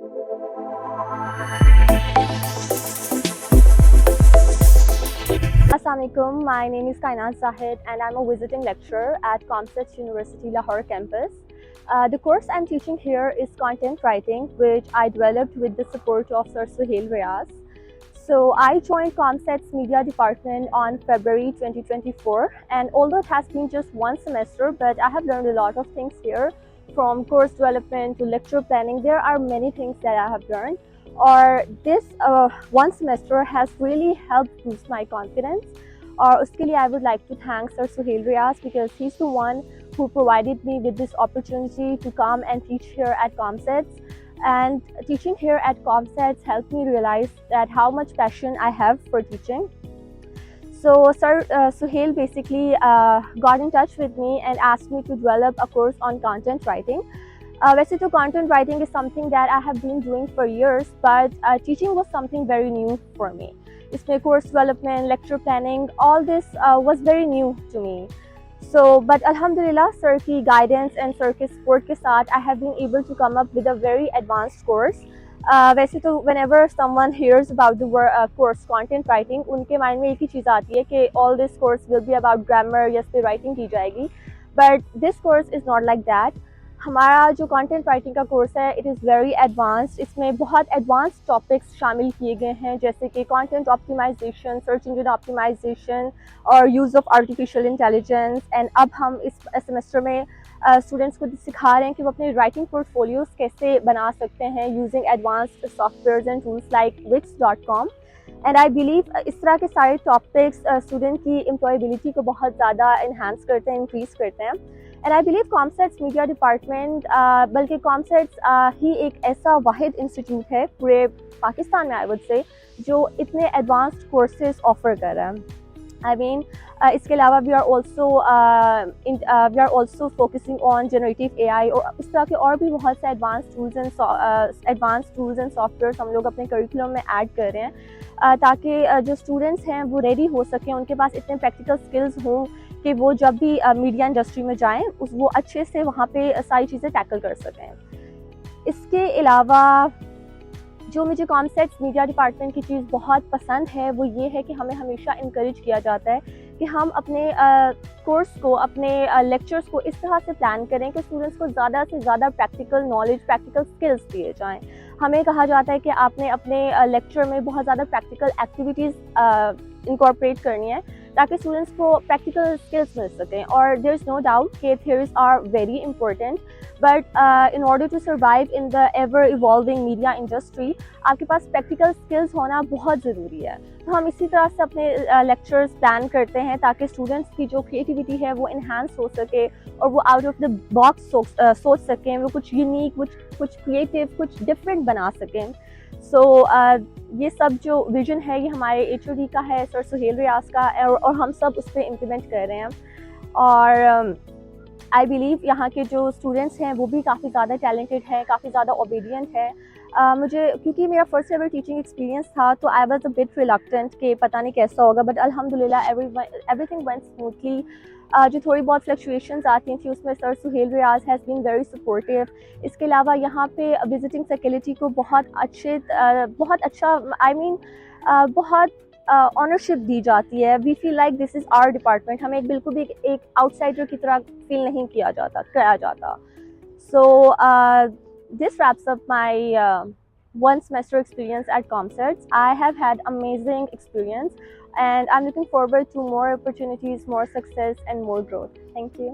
Assalamualaikum, my name is Kainat Zahid and I'm a visiting lecturer at Comsats University Lahore Campus. The course I'm teaching here is content writing, which I developed with the support of Sir Sohail Riaz. So I joined Comsats Media Department on February 2024, and although it has been just one semester, but I have learned a lot of things here, from course development to lecture planning. There are many things that I have learned. Or this one semester has really helped boost my confidence. Or uske liye I would like to thank Sir Sohail Riaz, because he's the one who provided me with this opportunity to come and teach here at Comsats. And teaching here at Comsats helped me realize that how much passion I have for teaching. So Sir Sohail basically got in touch with me and asked me to develop a course on content writing. वैसे तो content writing is something that I have been doing for years, but teaching was something very new for me. इसमें course development, lecture planning, all this was very new to me. So, but Alhamdulillah, Sir की guidance and Sir के support के साथ, I have been able to come up with a very advanced course. वैसे तो whenever someone hears about the course content writing, उनके mind में एक ही चीज़ आती है कि all this course will be about grammar या फिर writing की जाएगी. But this course is not like that. हमारा जो कंटेंट राइटिंग का कोर्स है, इट इज़ वेरी एडवांस्ड. इसमें बहुत एडवांस टॉपिक्स शामिल किए गए हैं, जैसे कि content optimization, search engine optimization और use of artificial intelligence. And अब हम इस सेमेस्टर में स्टूडेंट्स को सिखा रहे हैं कि वो अपने राइटिंग पोर्टफोलियोज कैसे बना सकते हैं using advanced softwares and tools like wix.com. And I believe इस तरह के सारे टॉपिक्स स्टूडेंट की एम्प्लॉयबिलिटी को बहुत ज़्यादा इन्हांस करते हैं, इंक्रीज़ करते हैं. And I believe COMSATS media department, बल्कि कॉमसेट्स ही एक ऐसा वाहिद इंस्टीट्यूट है पूरे पाकिस्तान में, आई वुड से, जो इतने एडवांस्ड कोर्सेज ऑफर कर रहा है. आई मीन इसके अलावा we are also focusing on generative AI और इस तरह के और भी बहुत से एडवांस टूल्स एंड सॉफ्टवेयर हम लोग अपने करिकुलम में ऐड कर रहे हैं, ताकि जो स्टूडेंट्स हैं वो रेडी हो सकें, उनके पास इतने प्रैक्टिकल स्किल्स हों कि वो जब भी मीडिया इंडस्ट्री में जाएं वो अच्छे से वहाँ पे सारी चीज़ें टैकल कर सकें. इसके अलावा जो मुझे कॉमसेट्स मीडिया डिपार्टमेंट की चीज़ बहुत पसंद है वो ये है कि हमें हमेशा इनकरेज किया जाता है कि हम अपने कोर्स को, अपने लेक्चर्स को इस तरह से प्लान करें कि स्टूडेंट्स को ज़्यादा से ज़्यादा प्रैक्टिकल नॉलेज, प्रैक्टिकल स्किल्स दिए जाएं. हमें कहा जाता है कि आपने अपने लेक्चर में बहुत ज़्यादा प्रैक्टिकल एक्टिविटीज़ इनकॉर्पोरेट करनी है ताकि स्टूडेंट्स को प्रैक्टिकल स्किल्स मिल सकें. और देयर इज़ नो डाउट कि theories are very important, but in order to survive in the ever evolving media industry आपके पास प्रैक्टिकल स्किल्स होना बहुत ज़रूरी है. तो हम इसी तरह से अपने लेक्चर्स प्लान करते हैं ताकि स्टूडेंट्स की जो क्रिएटिविटी है वो इन्हांस हो सके और वो आउट ऑफ द बॉक्स सोच सकें, वो कुछ यूनिक, कुछ क्रिएटिव, कुछ डिफरेंट बना सकें. सो ये सब जो विजन है ये हमारे HOD का है, सर सोहेल रियाज का, और हम सब उस पर इम्प्लीमेंट कर रहे हैं. और आई बिलीव यहाँ के जो स्टूडेंट्स हैं वो भी काफ़ी ज़्यादा टैलेंटेड हैं, काफ़ी ज़्यादा ओबीडियंट है. मुझे क्योंकि मेरा फर्स्ट एवर टीचिंग एक्सपीरियंस था तो I was a bit reluctant कि पता नहीं कैसा होगा, बट अल्हम्दुलिल्लाह एवरीथिंग वेंट स्मूथली. जो थोड़ी बहुत फ्लक्चुएशंस आती थी उसमें sir Sohail Riaz has been very supportive. इसके अलावा यहाँ पे विजिटिंग फैकल्टी को बहुत अच्छा बहुत ऑनरशिप दी जाती है. We feel like this is our department. हमें बिल्कुल भी एक आउटसाइडर की तरह फील नहीं कराया जाता. सो this wraps up my one semester experience at Comsats. I have had amazing experience and I'm looking forward to more opportunities, more success and more growth. Thank you.